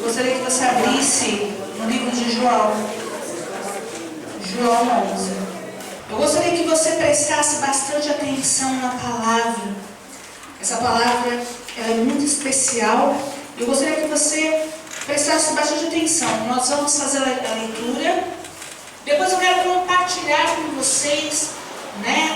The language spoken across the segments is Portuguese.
Eu gostaria que você abrisse no livro de João 11. Eu gostaria que você prestasse bastante atenção na palavra. Essa palavra ela é muito especial. Eu gostaria que você prestasse bastante atenção. Nós vamos fazer a leitura. Depois eu quero compartilhar com vocês,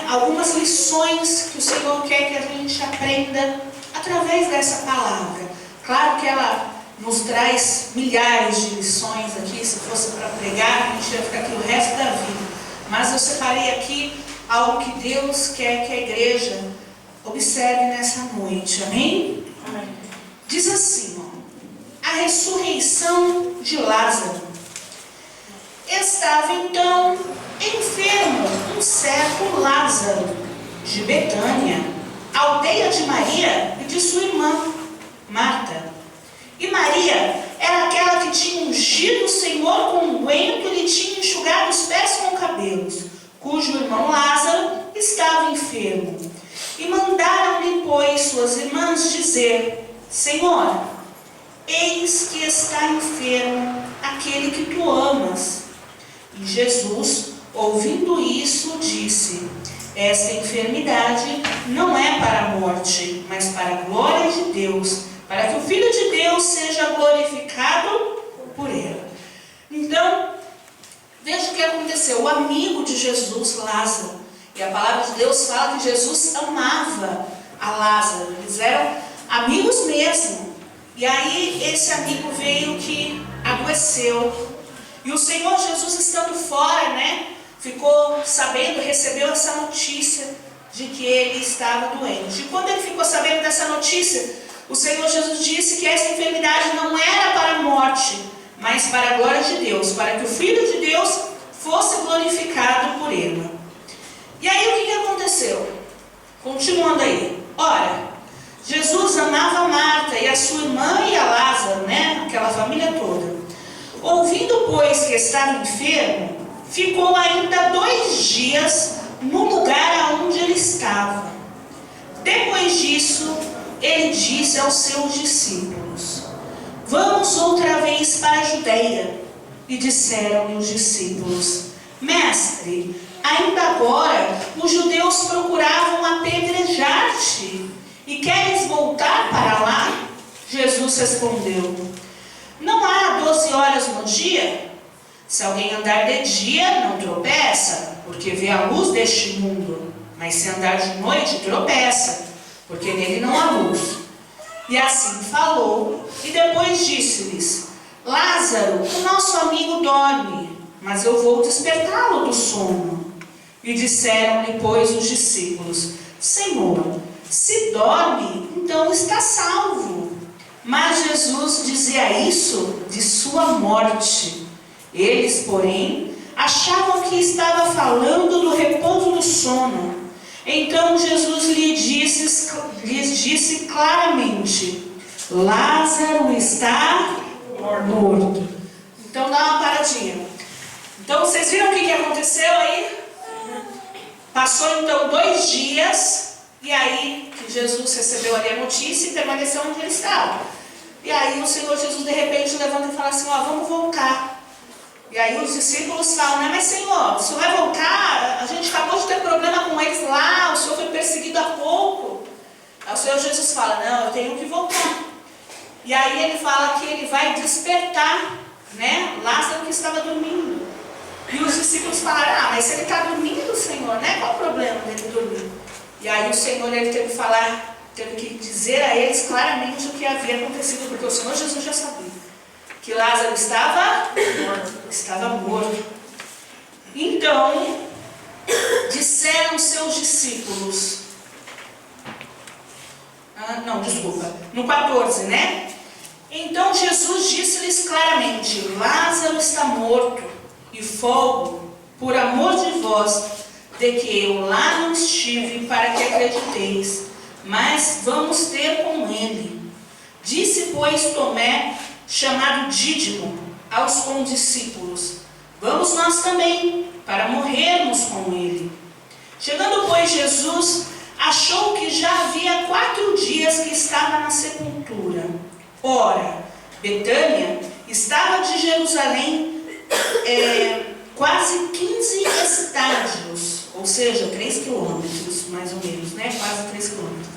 algumas lições que o Senhor quer que a gente aprenda através dessa palavra. Claro que ela nos traz milhares de lições aqui. Se fosse para pregar, a gente ia ficar aqui o resto da vida. Mas eu separei aqui algo que Deus quer que a igreja observe nessa noite. Amém? Amém. Diz assim, a ressurreição de Lázaro. Estava então enfermo um certo Lázaro, de Betânia, aldeia de Maria e de sua irmã, Marta. E Maria era aquela que tinha ungido o Senhor com unguento e lhe tinha enxugado os pés com cabelos, cujo irmão Lázaro estava enfermo. E mandaram-lhe, pois, suas irmãs dizer: Senhor, eis que está enfermo aquele que tu amas. E Jesus, ouvindo isso, disse: esta enfermidade não é para a morte, mas para a glória de Deus, para que o Filho de Deus seja glorificado por ela. Então, veja o que aconteceu. O amigo de Jesus, Lázaro, e a palavra de Deus fala que Jesus amava a Lázaro. Eles eram amigos mesmo. E aí esse amigo veio que adoeceu. E o Senhor Jesus, estando fora, ficou sabendo, recebeu essa notícia de que ele estava doente. E quando ele ficou sabendo dessa notícia, o Senhor Jesus disse que essa enfermidade não era para a morte, mas para a glória de Deus, para que o Filho de Deus fosse glorificado por ele. E aí o que aconteceu? Continuando aí. Ora, Jesus amava Marta e a sua irmã e a Lázaro, aquela família toda. Ouvindo, pois, que estava enfermo, ficou ainda 2 dias no lugar aonde ele estava. Depois disso, ele disse aos seus discípulos: vamos outra vez para a Judeia. E disseram-lhe os discípulos: Mestre, ainda agora os judeus procuravam apedrejar-te, e queres voltar para lá? Jesus respondeu: não há 12 horas no dia? Se alguém andar de dia, não tropeça, porque vê a luz deste mundo. Mas se andar de noite, tropeça, porque nele não há luz. E assim falou, e depois disse-lhes: Lázaro, o nosso amigo dorme, mas eu vou despertá-lo do sono. E disseram-lhe, pois, os discípulos: Senhor, se dorme, então está salvo. Mas Jesus dizia isso de sua morte. Eles, porém, achavam que estava falando do repouso do sono. Então Jesus lhes disse claramente: Lázaro está morto. Então dá uma paradinha. Então vocês viram o que aconteceu aí? Passou então 2 dias, e aí que Jesus recebeu ali a notícia e permaneceu onde ele estava. E aí o Senhor Jesus de repente levanta e fala assim: vamos voltar. E aí os discípulos falam: mas Senhor, o Senhor vai voltar? A gente acabou de ter problema com eles lá, o Senhor foi perseguido há pouco. Aí o Senhor Jesus fala: não, eu tenho que voltar. E aí ele fala que ele vai despertar, Lázaro que estava dormindo. E os discípulos falaram: mas se ele está dormindo, Senhor, qual o problema dele dormir? E aí o Senhor ele teve que dizer a eles claramente o que havia acontecido, porque o Senhor Jesus já sabia que Lázaro estava morto. Então, disseram seus discípulos, no 14, Então Jesus disse-lhes claramente: Lázaro está morto, e folgo, por amor de vós, de que eu lá não estive, para que acrediteis, mas vamos ter com ele. Disse, pois, Tomé, chamado Dídimo, aos condiscípulos: vamos nós também, para morrermos com ele. Chegando, pois, Jesus achou que já havia 4 dias que estava na sepultura. Ora, Betânia estava de Jerusalém quase 15 estádios, ou seja, 3 quilômetros, mais ou menos, né? Quase 3 quilômetros.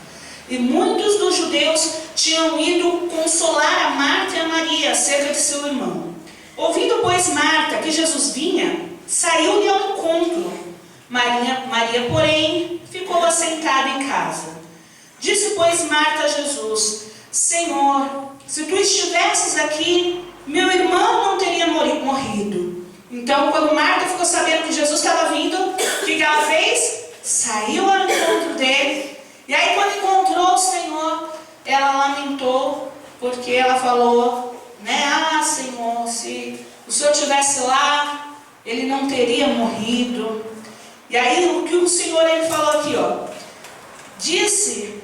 E muitos dos judeus tinham ido consolar a Marta e a Maria acerca de seu irmão. Ouvindo, pois, Marta que Jesus vinha, saiu-lhe ao encontro. Maria, porém, ficou assentada em casa. Disse, pois, Marta a Jesus: Senhor, se tu estivesses aqui, meu irmão não teria morrido. Então, quando Marta ficou sabendo que Jesus estava vindo, o que ela fez? Saiu ao encontro dele. E aí, quando encontrou o Senhor, ela lamentou, porque ela falou, né? Ah, Senhor, se o Senhor estivesse lá, ele não teria morrido. E aí, o que o Senhor ele falou aqui, ó, disse,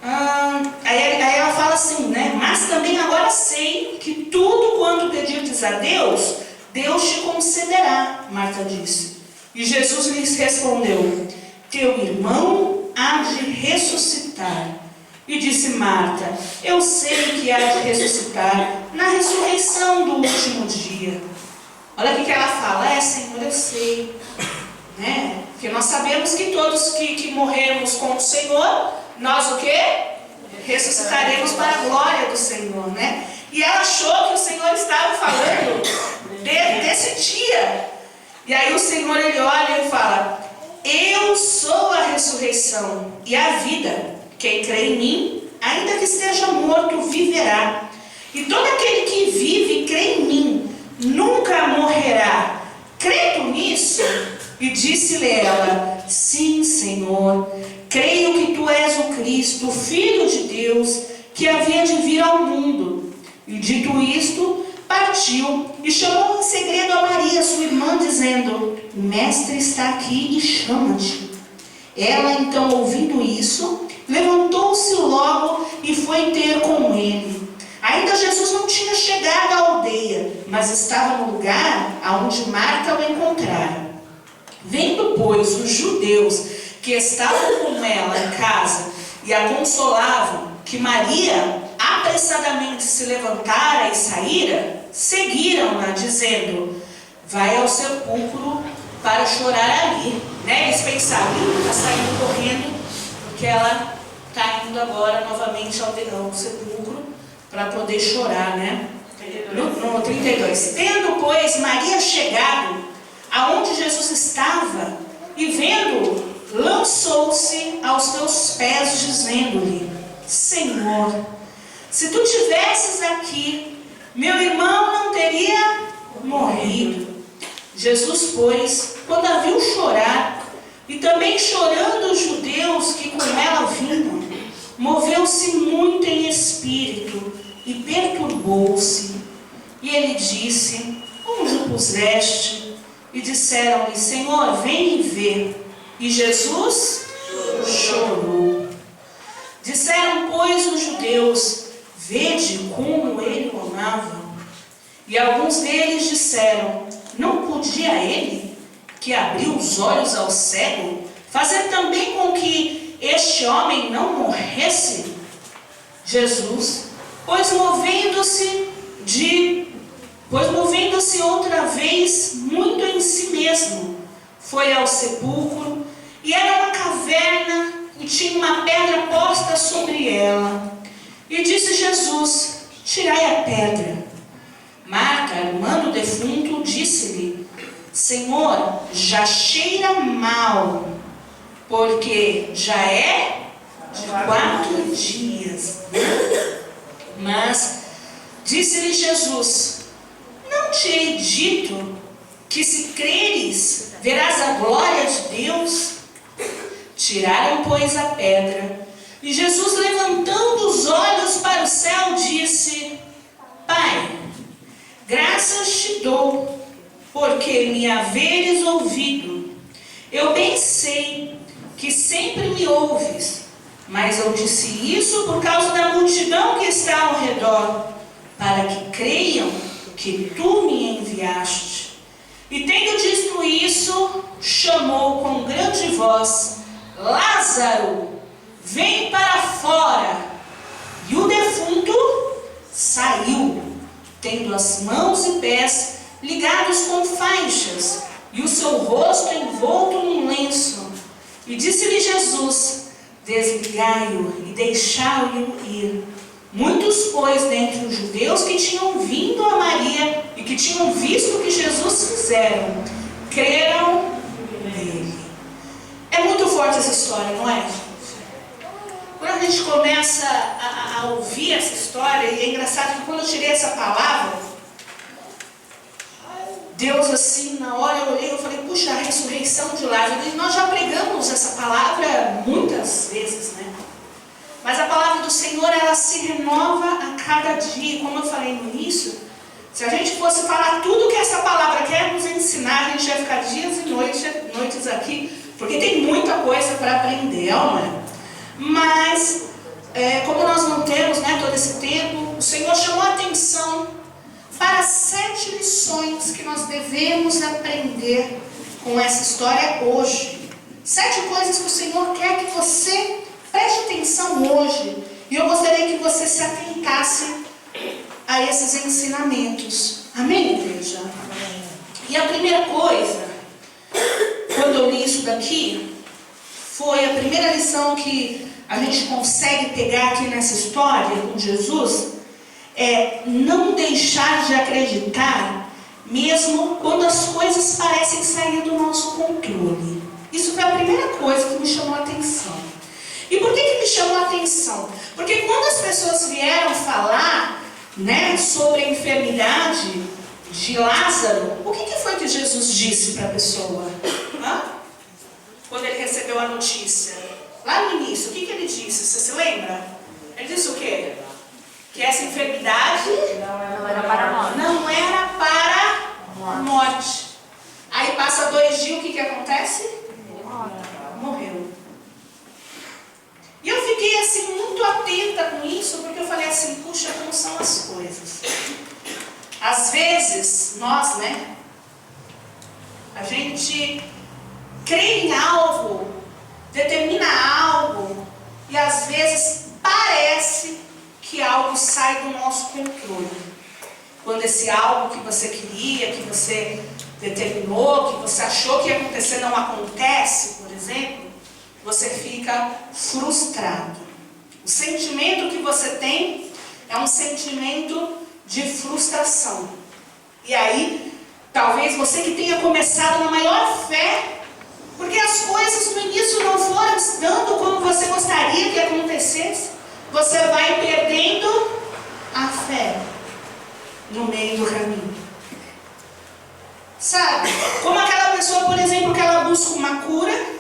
aí ela fala assim, né? Mas também agora sei que tudo quanto pedirdes a Deus, Deus te concederá, Marta disse. E Jesus lhes respondeu: teu irmão há de ressuscitar. E disse Marta: eu sei que há de ressuscitar na ressurreição do último dia. Olha o que ela fala: Senhor, eu sei, né? Porque nós sabemos que todos que morrermos com o Senhor, nós o quê? Ressuscitaremos para a glória do Senhor, né? E ela achou que o Senhor estava falando desse dia. E aí o Senhor, ele olha e fala: eu sou a ressurreição e a vida. Quem crê em mim, ainda que esteja morto, viverá. E todo aquele que vive e crê em mim, nunca morrerá. Crê tu nisso? E disse-lhe ela: sim, Senhor, creio que tu és o Cristo, o Filho de Deus, que havia de vir ao mundo. E dito isto, partiu e chamou em segredo a Maria, sua irmã, dizendo: o mestre está aqui e chama-te. Ela, então, ouvindo isso, levantou-se logo e foi ter com ele. Ainda Jesus não tinha chegado à aldeia, mas estava no lugar aonde Marta o encontrara. Vendo, pois, os judeus que estavam com ela em casa e a consolavam, que Maria apressadamente se levantara e saíra, seguiram-na, dizendo: vai ao sepulcro para chorar ali. Né? Eles pensaram: está saindo correndo, porque ela está indo agora novamente ao sepulcro para poder chorar, né? No 32. Tendo, pois, Maria chegado aonde Jesus estava, e vendo, lançou-se aos seus pés, dizendo-lhe: Senhor, se tu tivesses aqui, meu irmão não teria morrido. Jesus, pois, quando a viu chorar, e também chorando os judeus que com ela vinham, moveu-se muito em espírito e perturbou-se. E ele disse: onde o puseste? E disseram-lhe: Senhor, vem e vê. E Jesus chorou. Disseram, pois, os judeus: vede como ele o amava. E alguns deles disseram: não podia ele, que abriu os olhos ao cego, fazer também com que este homem não morresse? Jesus, pois movendo-se outra vez muito em si mesmo, foi ao sepulcro, e era uma caverna, e tinha uma pedra posta sobre ela. E disse Jesus: tirai a pedra. Marta, irmã do defunto, disse-lhe: Senhor, já cheira mal, porque já é de 4 dias. Mas disse-lhe Jesus: não te hei dito que, se creres, verás a glória de Deus? Tiraram, pois, a pedra. E Jesus, levantando os olhos para o céu, disse: Pai, graças te dou, porque me haveres ouvido. Eu bem sei que sempre me ouves, mas eu disse isso por causa da multidão que está ao redor, para que creiam que tu me enviaste. E tendo dito isso, chamou com grande voz: Lázaro, vem para fora. E o defunto saiu, tendo as mãos e pés ligados com faixas, e o seu rosto envolto num lenço. E disse-lhe Jesus: desligai-o e deixai-o ir. Muitos, pois, dentre os judeus que tinham vindo a Maria e que tinham visto o que Jesus fizeram, creram nele. É muito forte essa história, não é? Quando a gente começa a ouvir essa história, e é engraçado que quando eu tirei essa palavra, Deus assim, na hora eu olhei e falei, puxa, a ressurreição de Lázaro. E nós já pregamos essa palavra muitas vezes, né? Mas a palavra do Senhor, ela se renova a cada dia. Como eu falei no início, se a gente fosse falar tudo que essa palavra quer nos ensinar, a gente ia ficar dias e noites aqui, porque tem muita coisa para aprender, não é? Mas, como nós não temos, né, todo esse tempo, o Senhor chamou a atenção para 7 lições que nós devemos aprender com essa história hoje. 7 coisas que o Senhor quer que você preste atenção hoje. E eu gostaria que você se atentasse a esses ensinamentos. Amém, igreja? Amém. E a primeira coisa, quando eu li isso daqui, foi a primeira lição que a gente consegue pegar aqui nessa história com Jesus, é não deixar de acreditar, mesmo quando as coisas parecem sair do nosso controle. Isso foi a primeira coisa que me chamou a atenção. E por que me chamou a atenção? Porque quando as pessoas vieram falar, né, sobre a enfermidade de Lázaro, o que foi que Jesus disse para a pessoa? Quando ele recebeu a notícia? Lá no início, o que ele disse? Você se lembra? Ele disse o quê? Que essa enfermidade não era para a morte. Não era para a morte. Aí passa 2 dias, o que acontece? Morreu. E eu fiquei assim muito atenta com isso, porque eu falei assim, puxa, como são as coisas. Às vezes, nós, né, a gente crê em algo, determina algo, e às vezes parece que algo sai do nosso controle. Quando esse algo que você queria, que você determinou, que você achou que ia acontecer, não acontece, por exemplo, você fica frustrado. O sentimento que você tem é um sentimento de frustração. E aí, talvez você que tenha começado na maior fé, porque as coisas no início não foram dando como você gostaria que acontecesse, você vai perdendo a fé no meio do caminho. Sabe? Como aquela pessoa, por exemplo, que ela busca uma cura,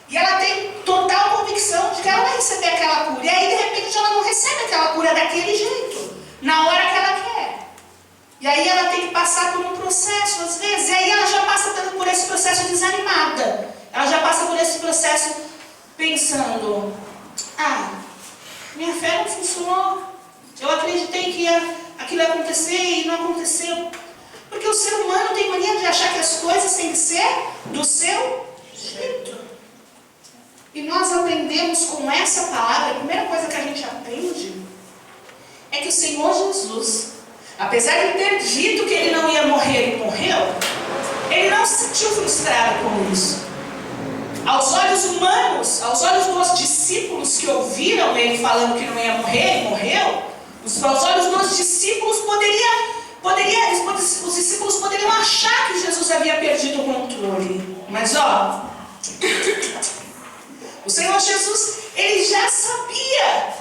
e ela tem total convicção de que ela vai receber aquela cura. E aí, de repente, ela não recebe aquela cura daquele jeito, na hora que ela quer. E aí ela tem que passar por um processo, às vezes. E aí ela já passa por esse processo desanimada. Ela já passa por esse processo pensando, minha fé não funcionou. Eu acreditei que aquilo ia acontecer e não aconteceu. Porque o ser humano tem mania de achar que as coisas têm que ser do seu jeito. E nós aprendemos com essa palavra, a primeira coisa que a gente aprende é que o Senhor Jesus, apesar de ter dito que ele não ia morrer e morreu, ele não se sentiu frustrado com isso. Aos olhos humanos, aos olhos dos discípulos que ouviram ele falando que não ia morrer e morreu, aos olhos dos discípulos os discípulos poderiam achar que Jesus havia perdido o controle. Mas o Senhor Jesus, ele já sabia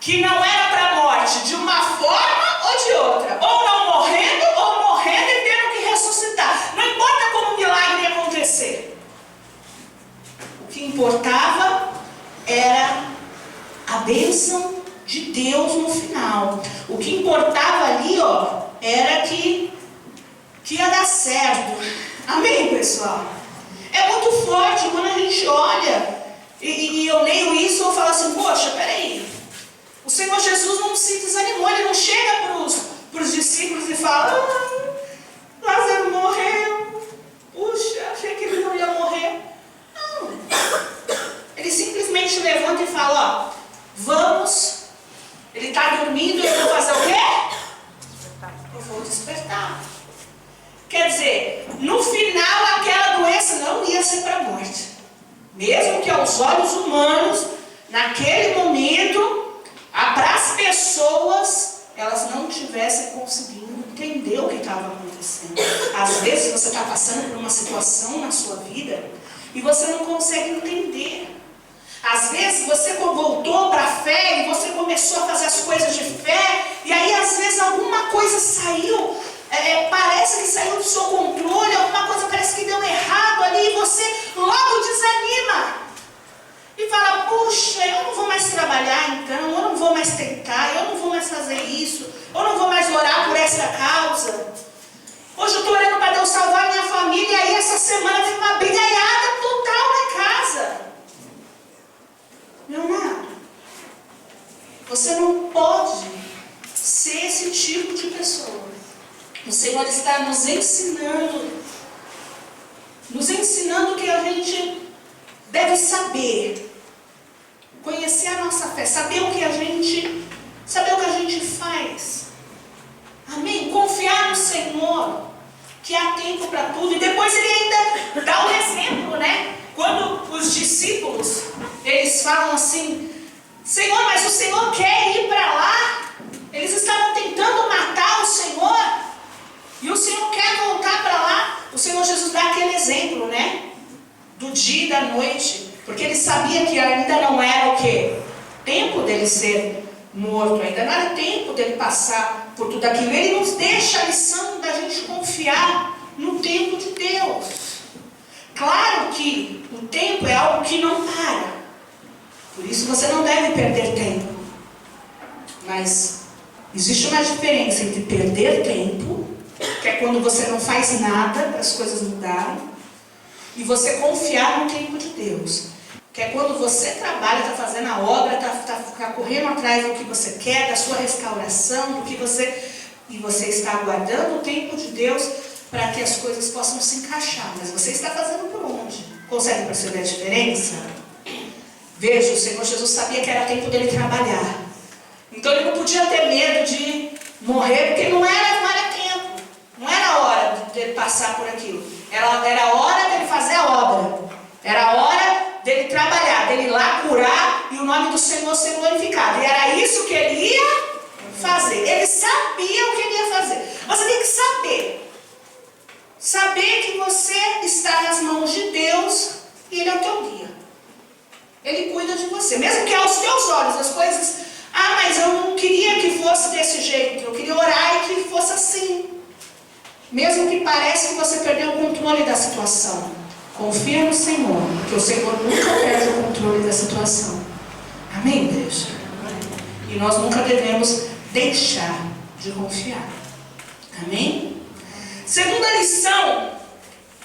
que não era para a morte de uma forma ou de outra. Ou não morrendo, ou morrendo e tendo que ressuscitar. Não importa como o milagre ia acontecer. O que importava era a bênção de Deus no final. O que importava ali, era que ia dar certo. Amém, pessoal? É muito forte quando a gente olha e eu leio isso, eu falo assim, poxa, peraí. O Senhor Jesus não se desanimou, ele não chega para os discípulos e fala, Lázaro morreu, puxa, achei que ele não ia morrer. Não. Ele simplesmente levanta e fala, vamos, ele está dormindo, eu vou fazer o quê? no final aquela doença não ia ser para a morte. Mesmo que aos olhos humanos, naquele momento, para as pessoas, elas não estivessem conseguindo entender o que estava acontecendo. Às vezes você está passando por uma situação na sua vida e você não consegue entender. Às vezes você voltou para a fé e você começou a fazer as coisas de fé, e aí às vezes alguma coisa saiu, parece que saiu do seu controle, alguma coisa parece que deu errado ali, e você logo desanima. E fala, puxa, eu não vou mais trabalhar então, eu não vou mais tentar, eu não vou mais fazer isso, eu não vou mais orar por essa causa. Hoje eu estou orando para Deus salvar minha família, e aí essa semana teve uma brigaiada total na casa. Leonardo, você não pode ser esse tipo de pessoa. O Senhor está nos ensinando que a gente deve saber, conhecer a nossa fé, saber o que a gente faz. Amém? Confiar no Senhor, que há tempo para tudo. E depois ele ainda dá um exemplo, né? Quando os discípulos, eles falam assim, Senhor, mas o Senhor quer ir para lá? Eles estavam tentando matar o Senhor, e o Senhor quer voltar para lá. O Senhor Jesus dá aquele exemplo, né? Do dia e da noite, porque ele sabia que ainda não era o quê? Tempo dele ser morto, ainda não era tempo dele passar por tudo aquilo. Ele nos deixa a lição da gente confiar no tempo de Deus. Claro que o tempo é algo que não para, por isso você não deve perder tempo. Mas existe uma diferença entre perder tempo, que é quando você não faz nada para as coisas mudarem, e você confiar no tempo de Deus, que é quando você trabalha, está fazendo a obra, está correndo atrás do que você quer, da sua restauração, e você está aguardando o tempo de Deus para que as coisas possam se encaixar. Mas você está fazendo por onde? Consegue perceber a diferença? Veja, o Senhor Jesus sabia que era tempo dele trabalhar. Então ele não podia ter medo de morrer, porque não era tempo. Não era hora dele passar por aquilo. Era hora dele fazer a obra. Era hora dele trabalhar, dele ir lá curar e o nome do Senhor ser glorificado. E era isso que ele ia fazer. Ele sabia o que ele ia fazer. Você tem que saber. Saber que você está nas mãos de Deus e Ele é o teu guia. Ele cuida de você. Mesmo que aos teus olhos as coisas... mas eu não queria que fosse desse jeito. Eu queria orar e que fosse assim. Mesmo que pareça que você perdeu o controle da situação. Confia no Senhor, porque o Senhor nunca perde o controle da situação. Amém, igreja? E nós nunca devemos deixar de confiar. Amém? Segunda lição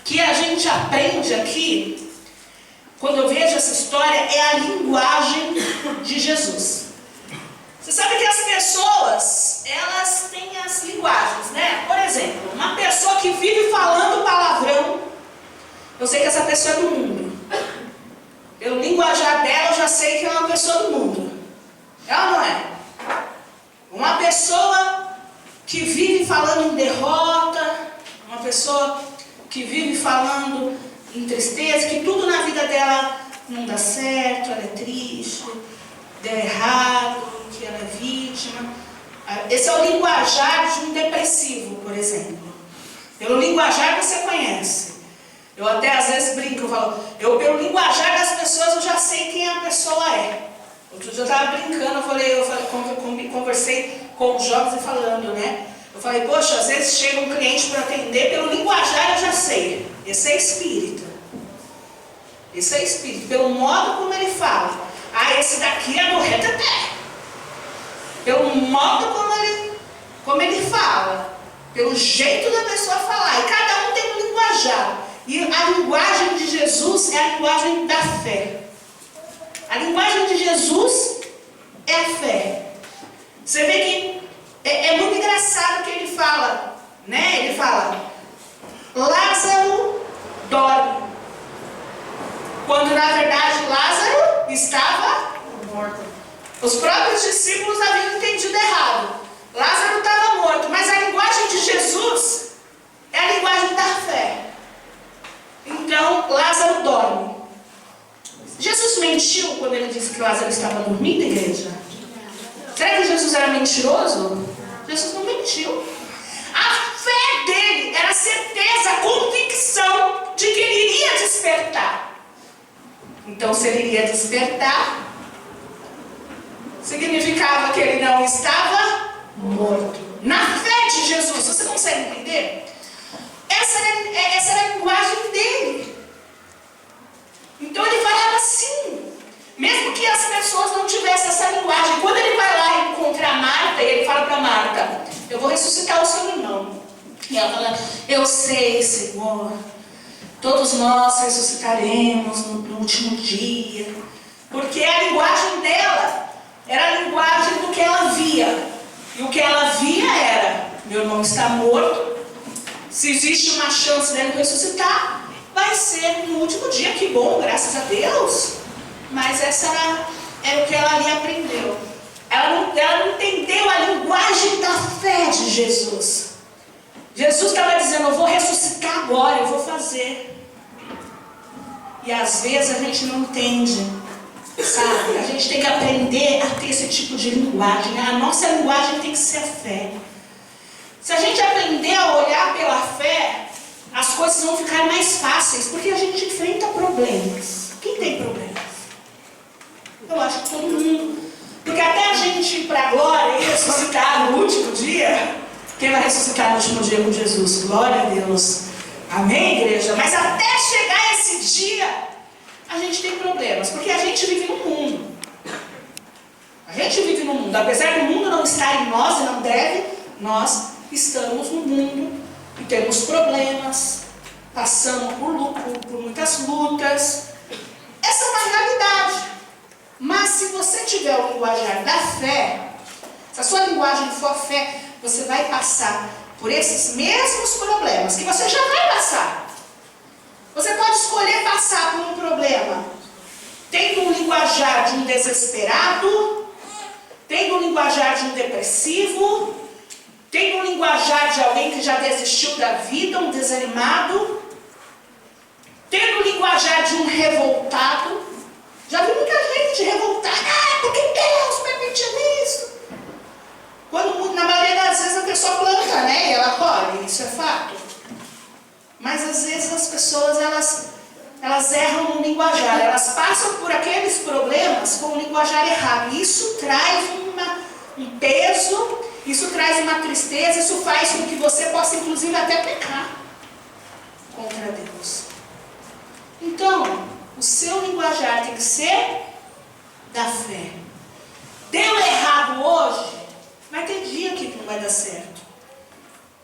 que a gente aprende aqui, quando eu vejo essa história, é a linguagem de Jesus. Você sabe que as pessoas, elas têm as linguagens, né? Por exemplo, uma pessoa que vive falando palavrão, eu sei que essa pessoa é do mundo. Pelo linguajar dela, eu já sei que é uma pessoa do mundo. É ou não é? Uma pessoa que vive falando em derrota, uma pessoa que vive falando em tristeza, que tudo na vida dela não dá certo, ela é triste, deu errado, que ela é vítima. Esse é o linguajar de um depressivo, por exemplo. Pelo linguajar você conhece. Eu até às vezes brinco, eu falo, pelo linguajar das pessoas eu já sei quem a pessoa é. Outro dia eu estava brincando, conversei com os jovens e falando, né? Eu falei, poxa, às vezes chega um cliente para atender, pelo linguajar eu já sei. Esse é espírita. Esse é espírito. Pelo modo como ele fala. Esse daqui é do reteté. Pelo modo como ele fala. Pelo jeito da pessoa falar. E cada um tem um linguajar. E a linguagem de Jesus é a linguagem da fé. A linguagem de Jesus é a fé. Você vê que é muito engraçado que ele fala, né? Ele fala, Lázaro dorme. Quando na verdade Lázaro estava morto. Os próprios discípulos haviam entendido errado. Lázaro estava morto, mas a linguagem de Jesus é a linguagem da fé. que Lázaro estava dormindo, igreja? Será que Jesus era mentiroso? Jesus não mentiu. A fé dele era a certeza, a convicção de que ele iria despertar. Então, se ele iria despertar, significava que ele não estava morto. Na fé de Jesus, você consegue entender? Essa era a linguagem dele. Então ele falava assim, mesmo que as pessoas não tivessem essa linguagem. Quando ele vai lá encontrar Marta, e ele fala para Marta: eu vou ressuscitar o seu irmão. E ela fala: eu sei, Senhor, todos nós ressuscitaremos no último dia. Porque a linguagem dela era a linguagem do que ela via. E o que ela via era: meu irmão está morto. Se existe uma chance dele ressuscitar, vai ser no último dia. Que bom, graças a Deus. Mas essa era o que ela ali aprendeu. Ela não entendeu a linguagem da fé de Jesus. Jesus estava dizendo: eu vou ressuscitar agora, eu vou fazer. E às vezes a gente não entende, sabe? A gente tem que aprender a ter esse tipo de linguagem. A nossa linguagem tem que ser a fé. Se a gente aprender a olhar pela fé, as coisas vão ficar mais fáceis, porque a gente enfrenta problemas. Quem tem problemas? Eu acho que todo mundo. Porque até a gente ir para a glória e ressuscitar no último dia, quem vai ressuscitar no último dia com Jesus? Glória a Deus. Amém, igreja? Mas até chegar esse dia, a gente tem problemas, porque a gente vive no mundo. A gente vive no mundo. Apesar do mundo não estar em nós e não deve, nós estamos no mundo e temos problemas, passamos por muitas lutas. Essa é uma realidade. Mas se você tiver o linguajar da fé, se a sua linguagem for fé, você vai passar por esses mesmos problemas que você já vai passar. Você pode escolher passar por um problema tendo um linguajar de um desesperado, tendo um linguajar de um depressivo, tendo um linguajar de alguém que já desistiu da vida, um desanimado, tendo um linguajar de um revoltado. Já vi muita gente revoltada: porque Deus permitiu isso? Quando, na maioria das vezes, a pessoa planta, né? E ela colhe, isso é fato. Mas às vezes as pessoas, elas erram no linguajar. Elas passam por aqueles problemas com o linguajar errado. Isso traz um peso, isso traz uma tristeza, isso faz com que você possa, inclusive, até pecar contra Deus. Então, o seu linguajar tem que ser da fé. Deu errado hoje, vai ter dia que não vai dar certo.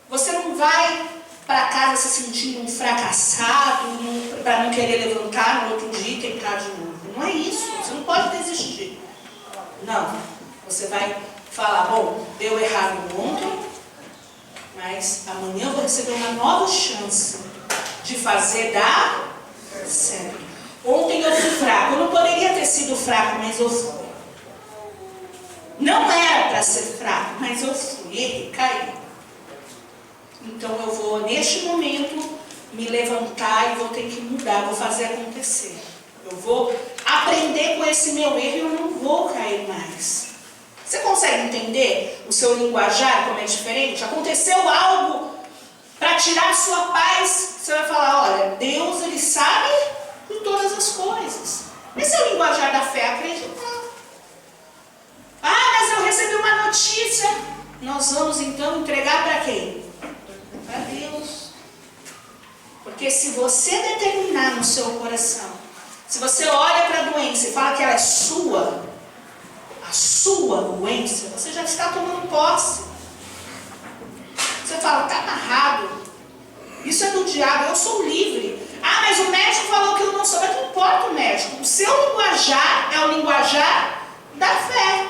Você não vai para casa se sentindo um fracassado, para não querer levantar no outro dia e tentar de novo. Não é isso. Você não pode desistir. Não. Você vai falar: bom, deu errado ontem, mas amanhã eu vou receber uma nova chance de fazer dar certo. Ontem eu fui fraco. Eu não poderia ter sido fraco, mas eu fui. Não era para ser fraco, mas eu fui. Errei, caí. Então eu vou, neste momento, me levantar e vou ter que mudar, vou fazer acontecer. Eu vou aprender com esse meu erro e eu não vou cair mais. Você consegue entender o seu linguajar, como é diferente? Aconteceu algo para tirar a sua paz, você vai falar: olha, Deus, Ele sabe de todas as coisas. Esse é o linguajar da fé, acreditar. Mas eu recebi uma notícia. Nós vamos então entregar para quem? Para Deus. Porque se você determinar no seu coração, se você olha para a doença e fala que ela é sua, a sua doença, você já está tomando posse. Você fala: está amarrado, isso é do diabo, eu sou livre. Mas o médico falou que eu não sou. Mas não importa o médico, o seu linguajar é o linguajar da fé.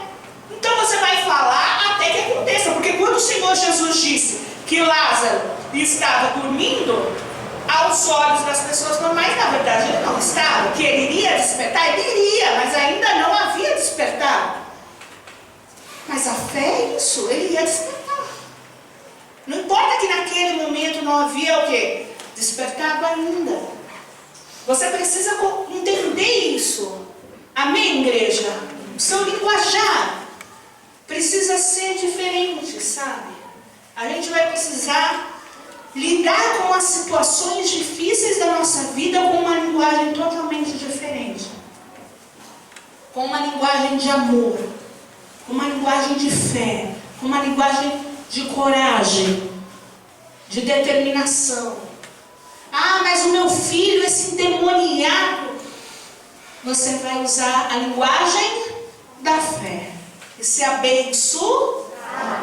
Então você vai falar até que aconteça. Porque quando o Senhor Jesus disse que Lázaro estava dormindo, aos olhos das pessoas normais, na verdade ele não estava. Que ele iria despertar, ele iria, mas ainda não havia despertado. Mas a fé é isso, ele ia despertar. Não importa que naquele momento não havia o quê? Despertado ainda. Você precisa entender isso. Amém, igreja? O seu linguajar precisa ser diferente, sabe? A gente vai precisar lidar com as situações difíceis da nossa vida com uma linguagem totalmente diferente. Com uma linguagem de amor, com uma linguagem de fé, com uma linguagem de coragem, de determinação. Ah, mas o meu filho, esse endemoniado. Você vai usar a linguagem da fé. E se abençoa.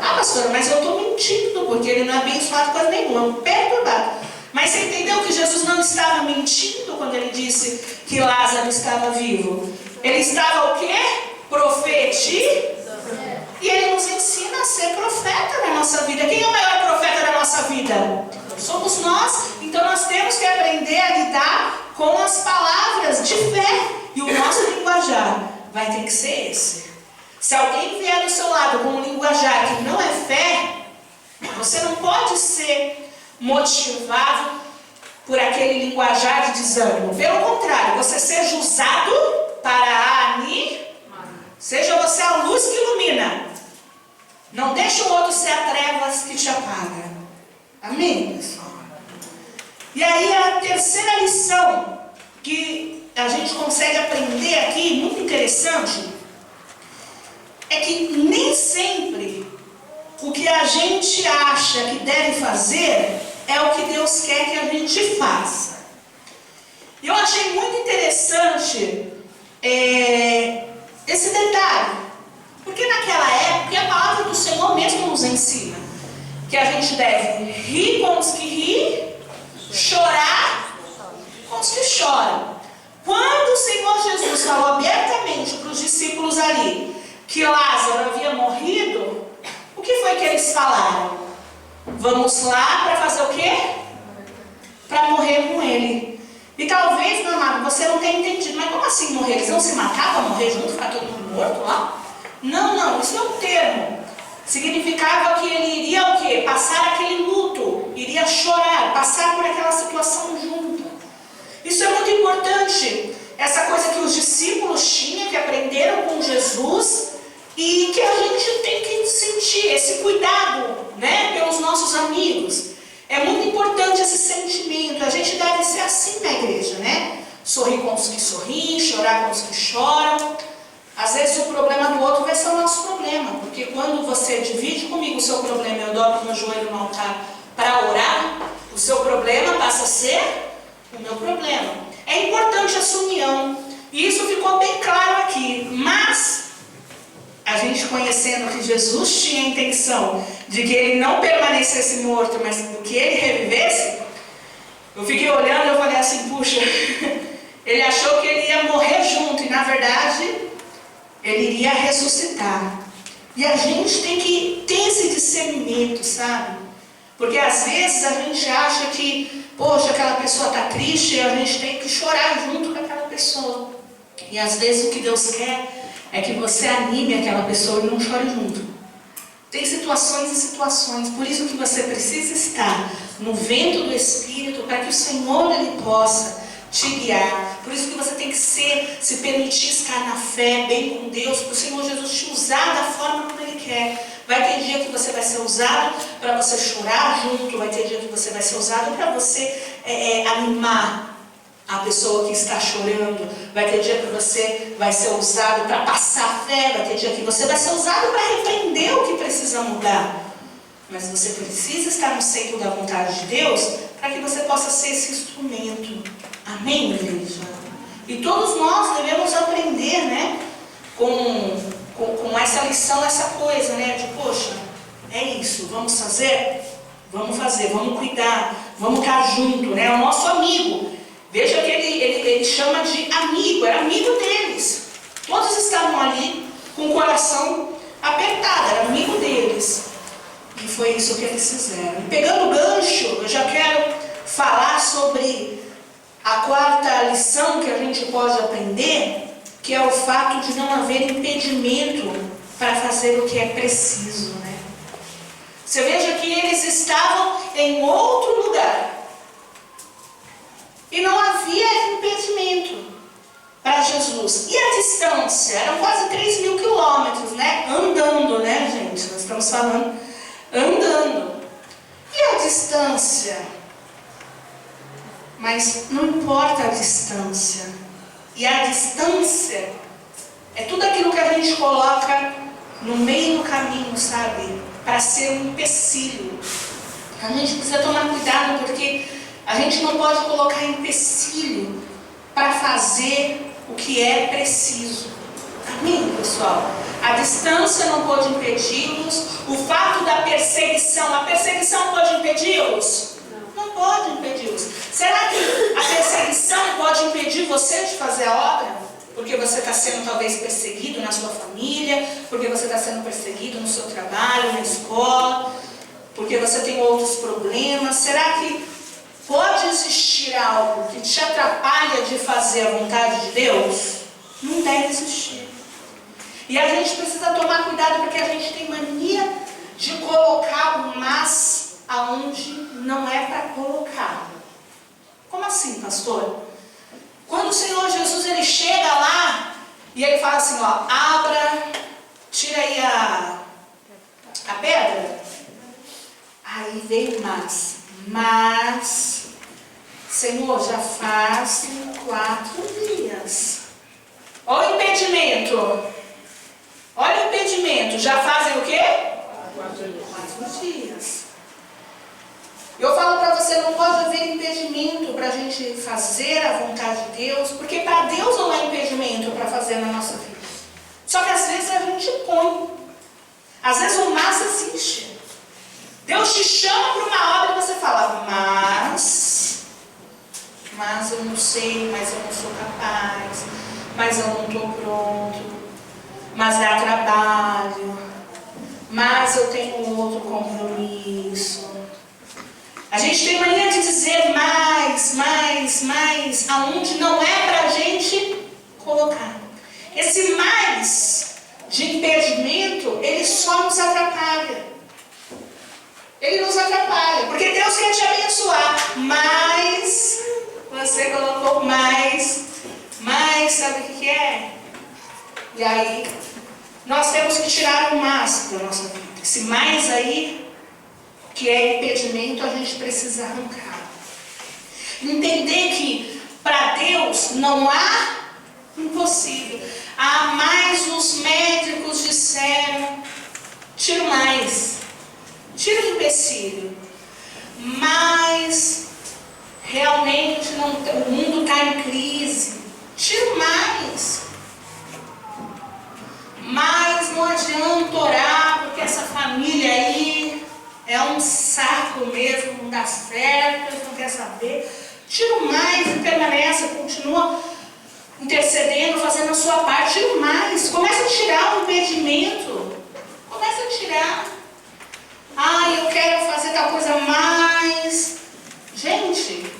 Ah, pastora, mas eu estou mentindo, porque ele não é abençoado coisa nenhuma, é um perturbado. Mas você entendeu que Jesus não estava mentindo quando ele disse que Lázaro estava vivo? Ele estava o quê? Profetizando. E ele nos ensina a ser profeta na nossa vida. Quem é o maior profeta da nossa vida? Somos nós. Então nós temos que aprender a lidar com as palavras de fé. E o nosso linguajar vai ter que ser esse. Se alguém vier do seu lado com um linguajar que não é fé, você não pode ser motivado por aquele linguajar de desânimo. Pelo contrário, você seja usado para animar. Seja você a luz que ilumina. Não deixe o outro ser a trevas que te apaga. Amém, pessoal? E aí a terceira lição que a gente consegue aprender aqui, muito interessante, é que nem sempre o que a gente acha que deve fazer é o que Deus quer que a gente faça. Eu achei muito interessante esse detalhe, porque naquela época a palavra do Senhor mesmo nos ensina que a gente deve rir com os que riem, chorar com os que choram. Quando o Senhor Jesus falou abertamente para os discípulos ali que Lázaro havia morrido, o que foi que eles falaram? Vamos lá para fazer o quê? Para morrer com ele. E talvez, meu amado, você não tenha entendido, mas como assim morrer? Eles vão se matar para morrer junto, ficar todo mundo morto lá? Não, isso é um termo. Significava que ele iria o quê? Passar aquele luto, iria chorar, passar por aquela situação junto. Isso é muito importante. Essa coisa que os discípulos tinham, que aprenderam com Jesus, e que a gente tem que sentir esse cuidado, né, pelos nossos amigos. É muito importante esse sentimento. A gente deve ser assim na igreja, né? Sorrir com os que sorriem, chorar com os que choram. Às vezes o problema do outro vai ser o nosso problema, porque quando você divide comigo o seu problema, eu dobro meu joelho no altar para orar, o seu problema passa a ser o meu problema. É importante essa união, e isso ficou bem claro aqui, mas a gente conhecendo que Jesus tinha a intenção de que ele não permanecesse morto, mas que ele revivesse, eu fiquei olhando e eu falei assim, puxa, ele achou que ele ia morrer junto, e na verdade ele iria ressuscitar. E a gente tem que ter esse discernimento, sabe? Porque às vezes a gente acha que, poxa, aquela pessoa está triste e a gente tem que chorar junto com aquela pessoa. E às vezes o que Deus quer é que você anime aquela pessoa e não chore junto. Tem situações e situações, por isso que você precisa estar no vento do Espírito para que o Senhor ele possa te guiar. Por isso que você tem que se permitir estar na fé, bem com Deus, para o Senhor Jesus te usar da forma como Ele quer. Vai ter dia que você vai ser usado para você chorar junto, vai ter dia que você vai ser usado para você animar a pessoa que está chorando, vai ter dia que você vai ser usado para passar fé, vai ter dia que você vai ser usado para repreender o que precisa mudar. Mas você precisa estar no centro da vontade de Deus para que você possa ser esse instrumento. Amém, igreja? E todos nós devemos aprender, né? Com essa lição, essa coisa, né? De, poxa, é isso, vamos fazer? Vamos fazer, vamos cuidar, vamos estar junto, né? É o nosso amigo. Veja que ele chama de amigo, era amigo deles. Todos estavam ali com o coração apertado, era amigo deles. E foi isso que eles fizeram. E pegando o gancho, eu já quero falar sobre a quarta lição que a gente pode aprender, que é o fato de não haver impedimento para fazer o que é preciso, né? Você veja que eles estavam em outro lugar. E não havia impedimento para Jesus. E a distância? Eram quase 3.000 quilômetros, né? Andando, né, gente? Nós estamos falando andando. E a distância? Mas não importa a distância. E a distância é tudo aquilo que a gente coloca no meio do caminho, sabe? Para ser um empecilho. A gente precisa tomar cuidado porque a gente não pode colocar empecilho para fazer o que é preciso. Amém, pessoal? A distância não pode impedi-los. O fato da perseguição, a perseguição pode impedi-los? Não pode impedi-los. Será que a perseguição pode impedir você de fazer a obra? Porque você está sendo talvez perseguido na sua família, porque você está sendo perseguido no seu trabalho, na escola, porque você tem outros problemas. Será que pode existir algo que te atrapalha de fazer a vontade de Deus? Não deve existir. E a gente precisa tomar cuidado porque a gente tem mania de colocar o mas aonde não é para colocar. Como assim, pastor? Quando o Senhor Jesus ele chega lá e ele fala assim, ó, abra, tira aí a pedra. Aí veio mas, Senhor, já fazem 4 dias. Olha o impedimento. Olha o impedimento. Já fazem o quê? 4 dias. Eu falo para você, não pode haver impedimento para a gente fazer a vontade de Deus, porque para Deus não há impedimento para fazer na nossa vida. Só que às vezes a gente põe. Às vezes o mas existe. Deus te chama para uma obra e você fala, mas eu não sei, mas eu não sou capaz, mas eu não estou pronto, mas dá trabalho, mas eu tenho outro compromisso. A gente tem mania de dizer mais, aonde não é para a gente colocar. Esse mais de impedimento, ele só nos atrapalha. Ele nos atrapalha, porque Deus quer te abençoar, mas você colocou mais, sabe o que é? E aí, nós temos que tirar o mais da nossa vida. Esse mais aí, que é impedimento, a gente precisa arrancar. Entender que para Deus não há impossível. Ah, mas os médicos disseram, tira o mais. Tira o empecilho. Mas realmente não, o mundo está em crise. Tira o mais. Mas não adianta orar, porque essa família aí é um saco mesmo, não dá certo, eles não querem saber. Tira o mais e permanece, continua intercedendo, fazendo a sua parte. Tira o mais. Começa a tirar o impedimento. Começa a tirar. Ah, eu quero fazer tal coisa mais. Gente,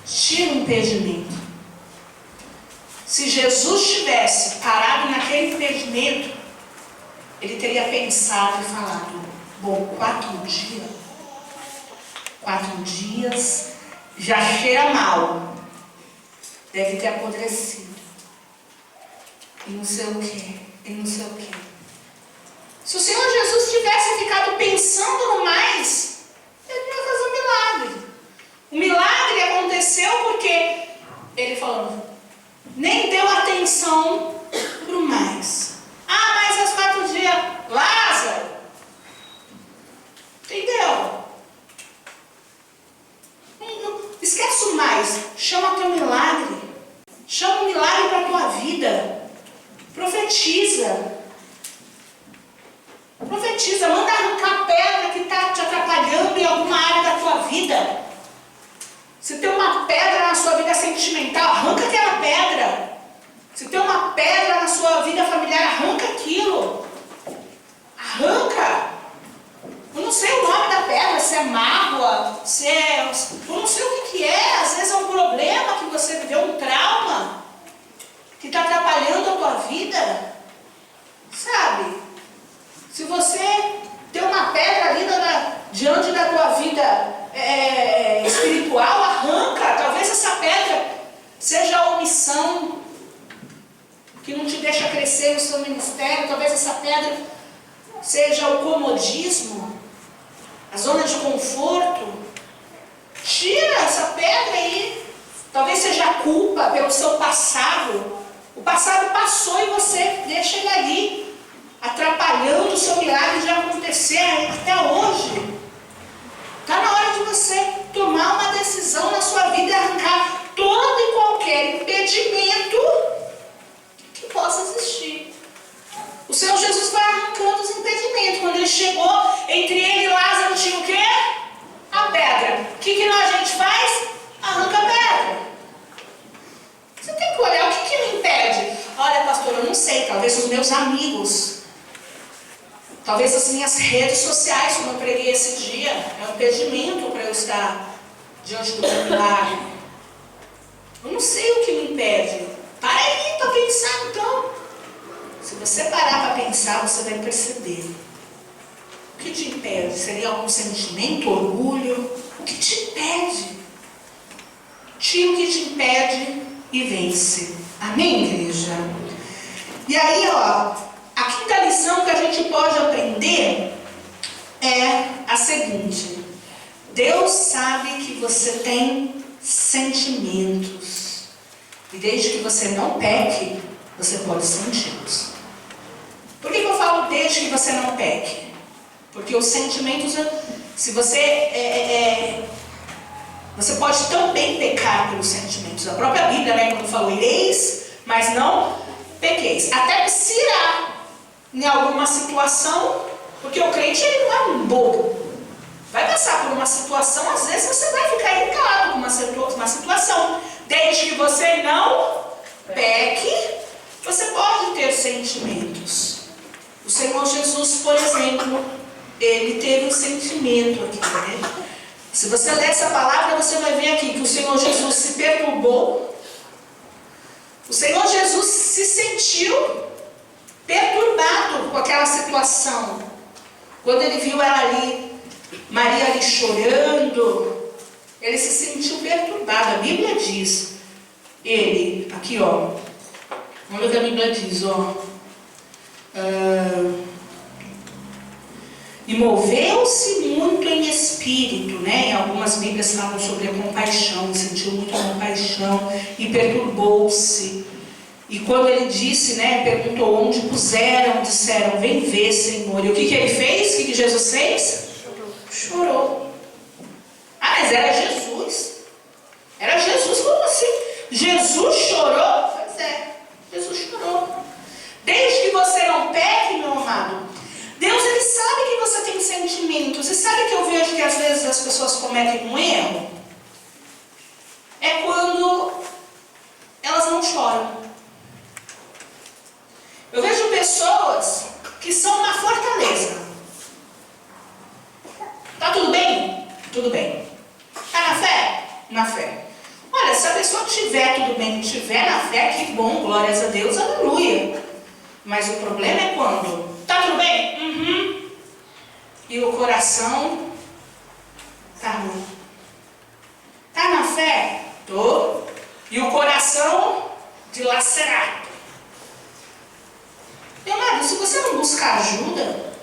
tira o impedimento. Se Jesus tivesse parado naquele impedimento, ele teria pensado e falado, bom, 4 dias, já cheira mal. Deve ter apodrecido. E não sei o quê. Se o Senhor Jesus tivesse ficado pensando no mais, ele ia fazer um milagre. O milagre aconteceu porque ele falou, nem deu atenção para o mais. Ah, mas aos 4 dias, Lázaro, entendeu? Esquece o mais, chama teu milagre. Chama um milagre para a tua vida. Profetiza. Profetiza, manda arrancar a pedra que está te atrapalhando em alguma área da tua vida. Se tem uma pedra na sua vida sentimental, arranca aquela pedra. Se tem uma pedra na sua vida familiar, arranca aquilo. Arranca. Eu não sei o nome da pedra, se é mágoa, se é... Eu não sei o que é. Às vezes é um problema que você viveu, um trauma, que está atrapalhando a tua vida. Sabe? Se você tem uma pedra ali diante da tua vida espiritual, arranca. Talvez essa pedra seja a omissão. crescer no seu ministério. Talvez essa pedra seja o comodismo, a zona de conforto. Tira essa pedra aí. Talvez seja a culpa pelo seu passado. O passado passou e você deixa ele ali, atrapalhando o seu milagre de acontecer até hoje. Está na hora de você tomar uma decisão na sua vida e arrancar todo e qualquer impedimento que possa existir. O Senhor Jesus vai arrancando os impedimentos. Quando ele chegou, entre ele e Lázaro tinha o quê? A pedra. O que a gente faz? Arranca a pedra. Você tem que olhar o que me impede. Olha, pastor, eu não sei, talvez os meus amigos, talvez as minhas redes sociais, como eu preguei esse dia, é um impedimento para eu estar diante do meu milagre. Eu não sei o que me impede. Para aí para pensar, então. Se você parar para pensar, você vai perceber. O que te impede? Seria algum sentimento, orgulho? O que te impede? Tira o que te impede e vence. Amém, igreja? E aí, ó, a quinta lição que a gente pode aprender é a seguinte: Deus sabe que você tem sentimentos. E desde que você não peque, você pode senti-los. Por que eu falo desde que você não peque? Porque os sentimentos, se você você pode também pecar pelos sentimentos. A própria Bíblia, né, quando falou, ireis, mas não pequeis. Até se irá em alguma situação, porque o crente ele não é um bobo. Vai passar por uma situação, às vezes você vai ficar irritado com uma situação. Desde que você não peque, você pode ter sentimentos. O Senhor Jesus, por exemplo, ele teve um sentimento aqui, né? Se você ler essa palavra, você vai ver aqui que o Senhor Jesus se perturbou. O Senhor Jesus se sentiu perturbado com aquela situação. Quando ele viu ela ali, Maria ali chorando, ele se sentiu perturbado. A Bíblia diz, ele, aqui ó, olha o que a Bíblia diz, ó. E moveu-se muito em espírito, né? Em algumas Bíblias falam sobre a compaixão, sentiu muita compaixão e perturbou-se. E quando ele disse, né? Perguntou onde puseram, disseram, vem ver, Senhor. E o que ele fez? O que Jesus fez? Chorou. Ah, mas era Jesus. Era Jesus, como assim? Jesus chorou? Pois é, Jesus chorou. Desde que você não peque, meu amado, Deus, ele sabe que você tem sentimentos. E sabe que eu vejo que às vezes as pessoas cometem um erro? É quando elas não choram. Eu vejo pessoas que são uma fortaleza. Tá tudo bem? Tudo bem. Tá na fé? Na fé. Olha, se a pessoa tiver tudo bem, tiver na fé, que bom, glórias a Deus, aleluia. Mas o problema é quando tá tudo bem? Uhum. E o coração tá ruim. Tá na fé? Tô. E o coração dilacerado. Meu amado, se você não buscar ajuda,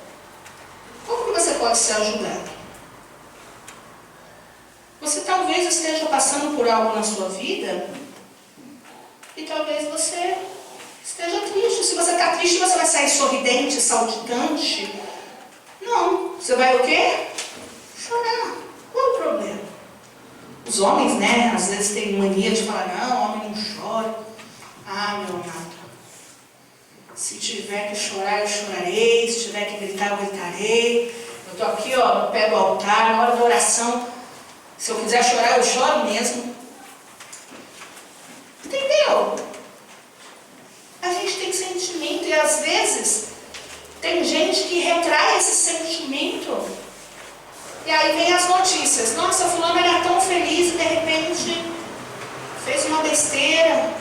como que você pode ser ajudado? Você talvez esteja passando por algo na sua vida e talvez você esteja triste. Se você está triste, você vai sair sorridente, saltitante? Não. Você vai o quê? Chorar. Qual é o problema? Os homens, né, às vezes têm mania de falar, não, homem não chora. Ah, meu amado. Se tiver que chorar, eu chorarei. Se tiver que gritar, eu gritarei. Eu estou aqui, ó, no pé do altar, na hora da oração. Se eu quiser chorar, eu choro mesmo. Entendeu? A gente tem sentimento e às vezes tem gente que retrai esse sentimento. E aí vem as notícias. Nossa, fulano era tão feliz e de repente fez uma besteira.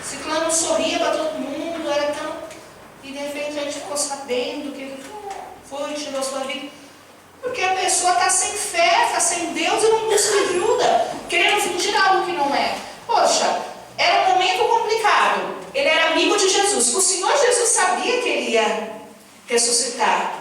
Ciclano sorria para todo mundo, era tão... E de repente a gente ficou sabendo que ele foi, tirou sua vida. Porque a pessoa está sem fé, está sem Deus e não busca ajuda, querendo fingir algo que não é. Poxa, era um momento complicado. ele era amigo de Jesus. O Senhor Jesus sabia que ele ia ressuscitar.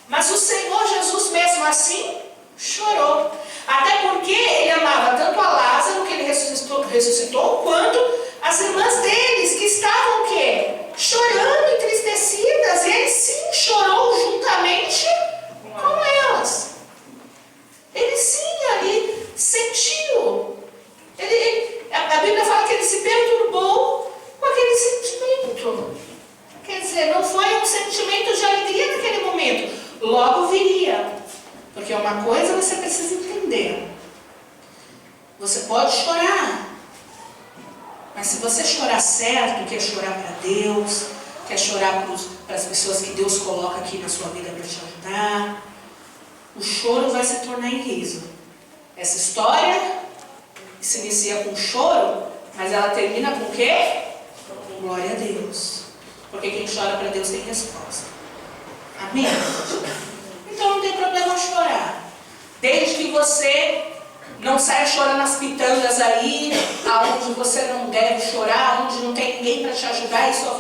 Mas o Senhor Jesus, mesmo assim, chorou. Até porque ele amava tanto a Lázaro, que ele ressuscitou, quanto as irmãs deles, que estavam o quê? Chorando, entristecidas. E ele sim chorou juntamente com elas. Ele sim ali sentiu. A Bíblia fala que ele se perturbou com aquele sentimento. Quer dizer, não foi um sentimento de alegria naquele momento. Logo viria. Porque uma coisa você precisa entender. Você pode chorar. Mas se você chorar certo, quer chorar para Deus, quer chorar para as pessoas que Deus coloca aqui na sua vida para te ajudar, o choro vai se tornar em riso. Essa história se inicia com choro, mas ela termina com o quê? Com glória a Deus. Porque quem chora para Deus tem resposta. Amém? Então não tem problema chorar. Desde que você não saia chorando nas pitangas aí, aonde você não deve chorar, onde não tem ninguém para te ajudar e só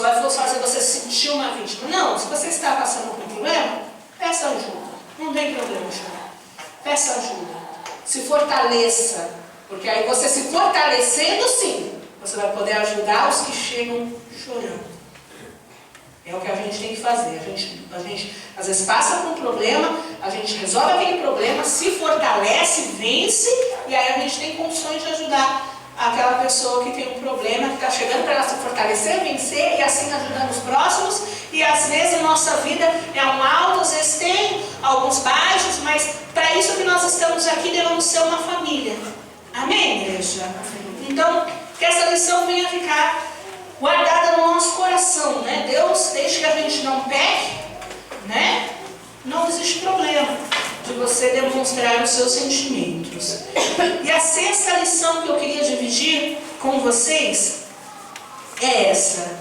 vai fazer você sentir uma vítima. Não, se você está passando por um problema, peça ajuda. Não tem problema chorar. Peça ajuda. Se fortaleça. Porque aí você se fortalecendo, sim, você vai poder ajudar os que chegam chorando. É o que a gente tem que fazer. A gente às vezes passa por um problema, a gente resolve aquele problema, se fortalece, vence, e aí a gente tem condições de ajudar aquela pessoa que tem um problema, que está chegando para ela se fortalecer, vencer, e assim ajudando os próximos. E às vezes a nossa vida é um alto, às vezes tem alguns baixos, mas para isso que nós estamos aqui, devemos ser uma família. Amém, igreja? Então, que essa lição venha ficar guardada no nosso coração, né? Deus, desde que a gente não peque, né? Não existe problema de você demonstrar os seus sentimentos. E a sexta lição que eu queria dividir com vocês é essa.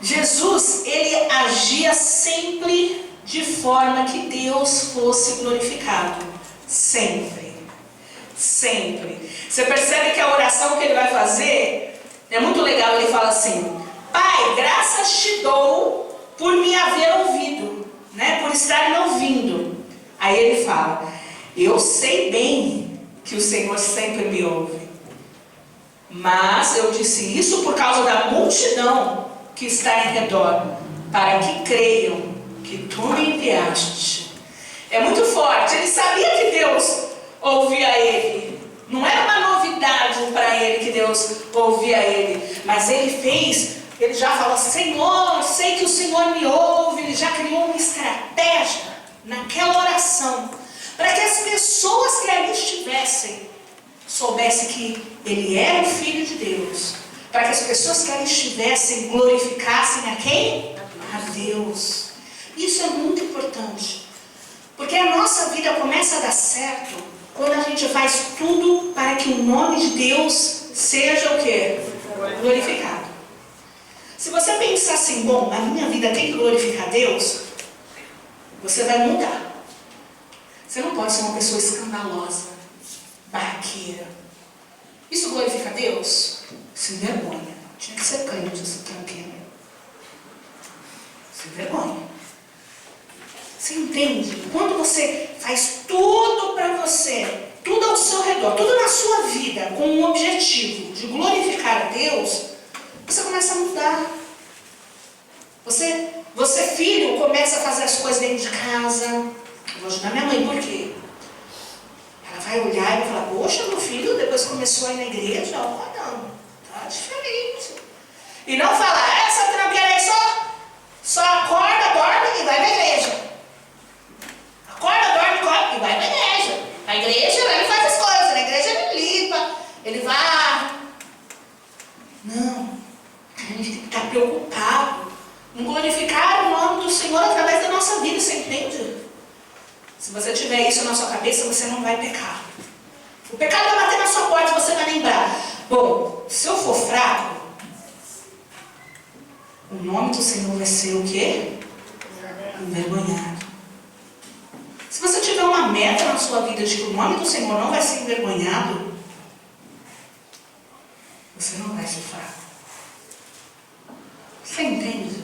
Jesus, ele agia sempre de forma que Deus fosse glorificado. Sempre. Sempre. Você percebe que a oração que ele vai fazer é muito legal. Ele fala assim: Pai, graças te dou por me haver ouvido, né? Por estar me ouvindo. Aí ele fala: eu sei bem que o Senhor sempre me ouve, mas eu disse isso por causa da multidão que está em redor, para que creiam que tu me enviaste. É muito forte. Ele sabia que Deus ouvia ele. Não era uma novidade para ele que Deus ouvia ele, mas ele já falou: Senhor, sei que o Senhor me ouve. Ele já criou uma estratégia naquela oração, para que as pessoas que ali estivessem soubessem que ele era o Filho de Deus, para que as pessoas que ali estivessem glorificassem a quem? A Deus. Isso é muito importante, porque a nossa vida começa a dar certo quando a gente faz tudo para que o nome de Deus seja o quê? Glorificado. Se você pensar assim: bom, a minha vida tem que glorificar Deus, você vai mudar. Você não pode ser uma pessoa escandalosa, barraqueira. Isso glorifica Deus? Se vergonha. Tinha que ser crente esse tranquilo. Se vergonha. Você entende? Quando você faz tudo para você, tudo ao seu redor, tudo na sua vida, com um objetivo de glorificar a Deus, você começa a mudar. Você filho, começa a fazer as coisas dentro de casa. Eu vou ajudar minha mãe, por quê? Ela vai olhar e vai falar: poxa, meu filho depois começou a ir na igreja, ó, não, tá diferente. E não falar: essa tranqueira aí só acorda, dorme e vai na igreja. Acorda, dorme e vai na igreja. Na igreja ele faz as coisas, na igreja ele limpa, ele vai. Não, a gente tem que estar preocupado em glorificar o nome do Senhor através da nossa vida, você entende? Se você tiver isso na sua cabeça, você não vai pecar. O pecado vai bater na sua porta e você vai lembrar: bom, se eu for fraco, o nome do Senhor vai ser o quê? Envergonhado. Se você tiver uma meta na sua vida de que o nome do Senhor não vai ser envergonhado, você não vai ser fraco. Você entende?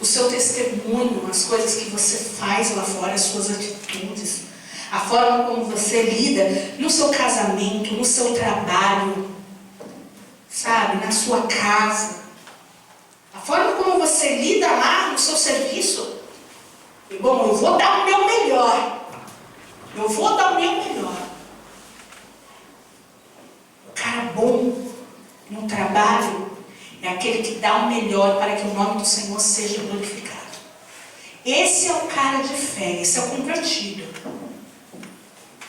O seu testemunho, as coisas que você faz lá fora, as suas atitudes, a forma como você lida no seu casamento, no seu trabalho, sabe, na sua casa, a forma como você lida lá no seu serviço. E, bom, eu vou dar o meu melhor. Eu vou dar o meu melhor. O cara bom no trabalho é aquele que dá o melhor para que o nome do Senhor seja glorificado. Esse é o cara de fé, esse é o convertido.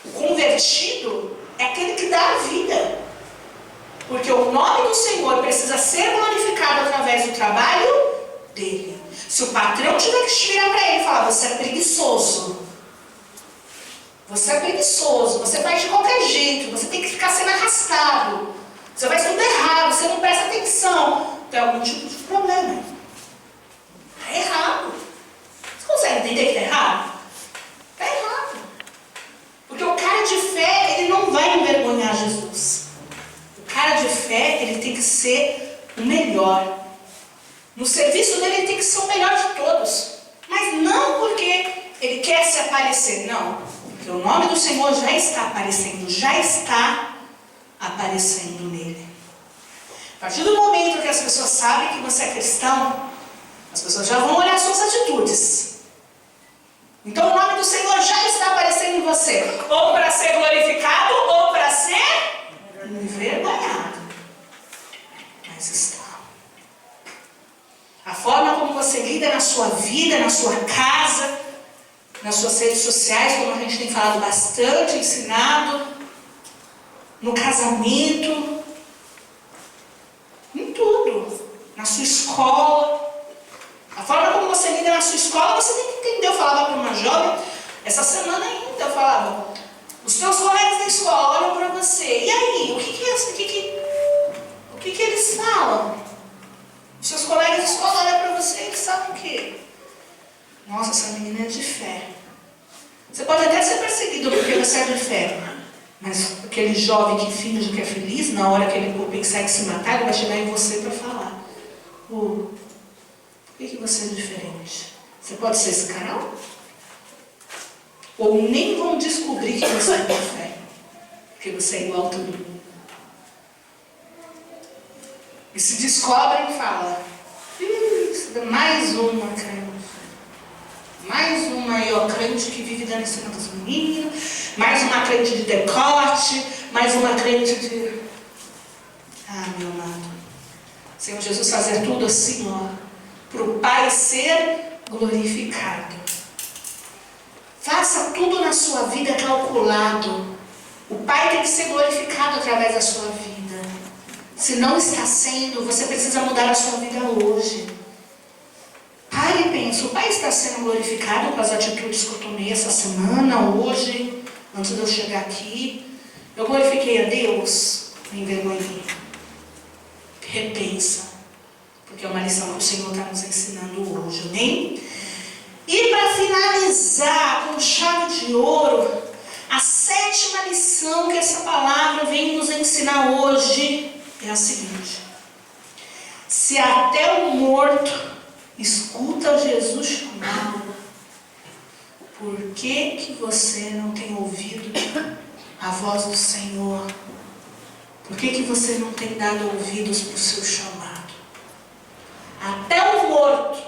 O convertido é aquele que dá a vida. Porque o nome do Senhor precisa ser glorificado através do trabalho dele. Se o patrão tiver que virar para ele e falar, você é preguiçoso. Você é preguiçoso, você faz de qualquer jeito, você tem que ficar sendo arrastado. Você faz tudo errado, você não presta atenção. Tem algum tipo de problema. Está errado. Você consegue entender que está errado? Está errado. Porque o cara de fé, ele não vai envergonhar Jesus. O cara de fé, ele tem que ser o melhor. No serviço dele, ele tem que ser o melhor de todos. Mas não porque ele quer se aparecer, não. Porque o nome do Senhor já está aparecendo, nele. A partir do momento que as pessoas sabem que você é cristão, as pessoas já vão olhar suas atitudes. Então o nome do Senhor já está aparecendo em você, ou para ser glorificado, ou para ser envergonhado. Mas está. A forma como você lida na sua vida, na sua casa, nas suas redes sociais, como a gente tem falado bastante, ensinado, no casamento, em tudo, na sua escola. A forma como você lida na sua escola, você tem que entender. Eu falava para uma jovem, essa semana ainda, eu falava, os teus colegas da escola olham para você, e aí, o que eles falam? Os seus colegas da escola olham para você e eles sabem o quê? Nossa, essa menina é de fé. Você pode até ser perseguido porque você é de fé. Mas aquele jovem que finge que é feliz, na hora que ele for pensar em se matar, ele vai chegar em você para falar. Por que você é diferente? Você pode ser esse canal? Ou nem vão descobrir que você é de fé. Porque você é igual a todo mundo. E se descobrem e falam, mais uma crente. Mais uma aí, ó, crente que vive dando em cima dos meninos. Mais uma crente de decote. Mais uma crente de... Ah, meu amado. Senhor Jesus, fazer tudo assim, ó, para o Pai ser glorificado. Faça tudo na sua vida calculado. O Pai tem que ser glorificado através da sua vida. Se não está sendo, você precisa mudar a sua vida hoje. Pare e pense, o Pai está sendo glorificado com as atitudes que eu tomei essa semana, hoje, antes de eu chegar aqui. Eu glorifiquei a Deus, me envergonhei. Repensa, porque é uma lição que o Senhor está nos ensinando hoje, amém? E para finalizar com chave de ouro, a 7ª lição que essa palavra vem nos ensinar hoje é a seguinte: se até o morto escuta Jesus chamar, por que você não tem ouvido a voz do Senhor? Por que você não tem dado ouvidos para o seu chamado? Até o morto,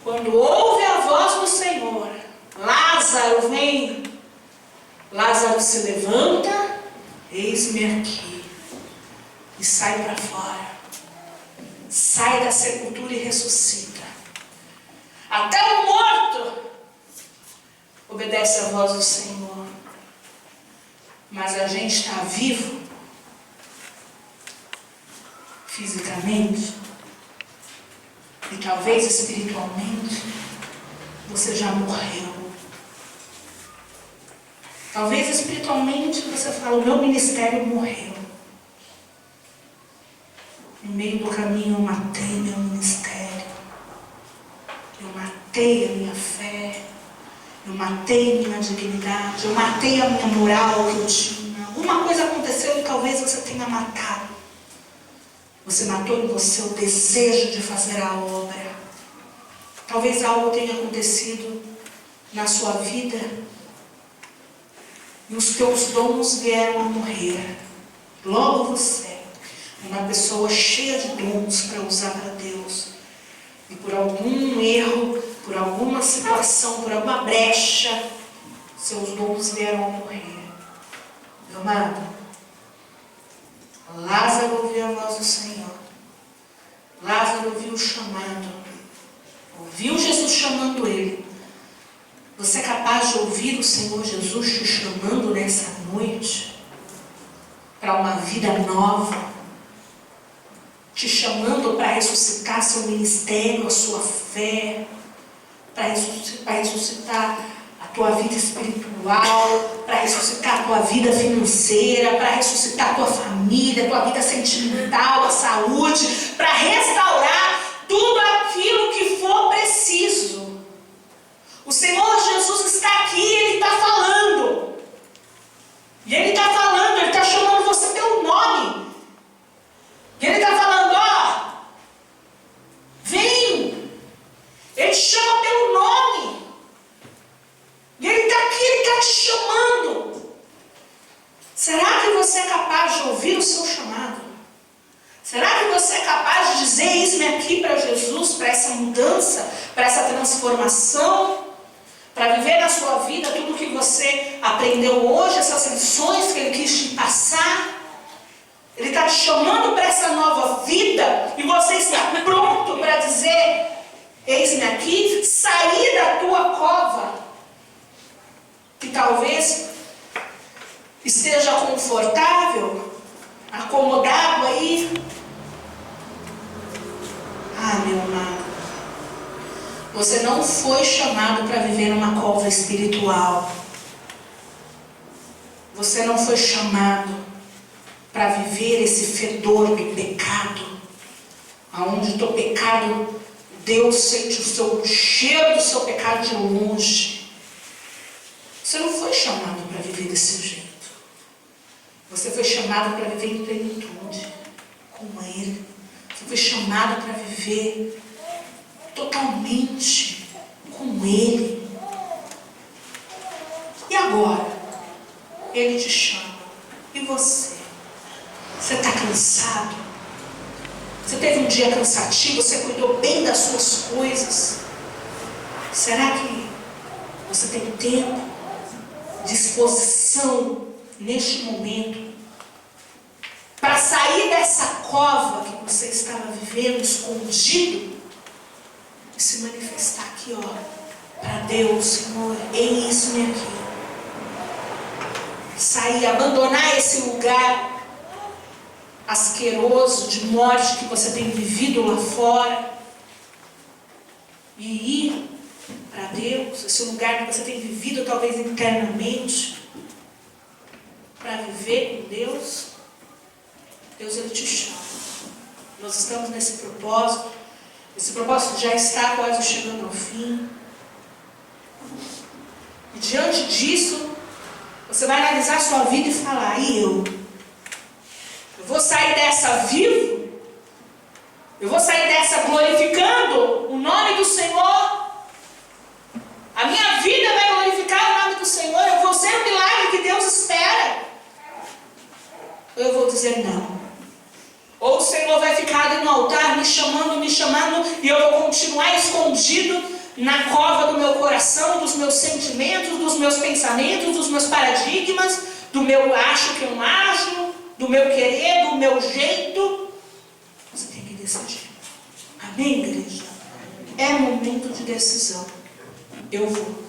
quando ouve a voz do Senhor, Lázaro vem, Lázaro se levanta, eis-me aqui, e sai para fora. Sai da sepultura e ressuscita. Até o morto obedece a voz do Senhor. Mas a gente está vivo fisicamente e talvez espiritualmente você já morreu. Talvez espiritualmente você fala, o meu ministério morreu. No meio do caminho eu matei meu ministério, eu matei a minha fé, eu matei minha dignidade, eu matei a minha moral que eu tinha. Alguma coisa aconteceu e talvez você tenha matado. Você matou em você o desejo de fazer a obra. Talvez algo tenha acontecido na sua vida e os teus dons vieram a morrer. Logo você, uma pessoa cheia de dons para usar para Deus, e por algum erro, por alguma situação, por alguma brecha, seus dons vieram a morrer. Meu amado, Lázaro ouviu a voz do Senhor. Lázaro ouviu o chamado. Ouviu Jesus chamando ele. Você é capaz de ouvir o Senhor Jesus te chamando nessa noite para uma vida nova, te chamando para ressuscitar seu ministério, a sua fé, para ressuscitar a tua vida espiritual, para ressuscitar a tua vida financeira, para ressuscitar a tua família, a tua vida sentimental, a saúde, para restaurar tudo aquilo que for preciso. O Senhor Jesus está aqui, Ele está falando. E Ele está falando, Ele está chamando você pelo nome. E Ele está falando, ó, vem. Ele te chama pelo nome. E Ele está aqui, Ele está te chamando. Será que você é capaz de ouvir o seu chamado? Será que você é capaz de dizer, eis-me aqui para Jesus, para essa mudança, para essa transformação? Para viver na sua vida tudo o que você aprendeu hoje, essas lições que Ele quis te passar. Ele está te chamando para essa nova vida e você está pronto para dizer, eis-me aqui, sair da tua cova, que talvez esteja confortável, acomodado aí. Ah, meu amado, você não foi chamado para viver numa cova espiritual. Você não foi chamado para viver esse fedor do pecado, aonde o teu pecado, Deus sente o cheiro do seu pecado de longe. Você não foi chamado para viver desse jeito. Você foi chamado para viver em plenitude com Ele. Você foi chamado para viver totalmente com Ele. E agora, Ele te chama. E você? Você está cansado? Você teve um dia cansativo? Você cuidou bem das suas coisas? Será que você tem tempo, disposição neste momento para sair dessa cova que você estava vivendo escondido e se manifestar aqui, ó, para Deus? Senhor, eis-me aqui. Sair, abandonar esse lugar asqueroso de morte que você tem vivido lá fora e ir para Deus, esse lugar que você tem vivido talvez internamente, para viver com Deus. Deus, Ele te chama. Nós estamos nesse propósito. Esse propósito já está quase chegando ao fim. E diante disso, você vai analisar a sua vida e falar, e eu? Eu vou sair dessa vivo? Eu vou sair dessa glorificando o nome do Senhor? A minha vida vai glorificar o nome do Senhor? Eu vou ser o milagre que Deus espera? Ou eu vou dizer não? Ou o Senhor vai ficar ali no altar me chamando, e eu vou continuar escondido na cova do meu coração, dos meus sentimentos, dos meus pensamentos, dos meus paradigmas, do meu acho que eu não acho, do meu querer, do meu jeito? Você tem que decidir. Amém, igreja? É momento de decisão. Eu vou.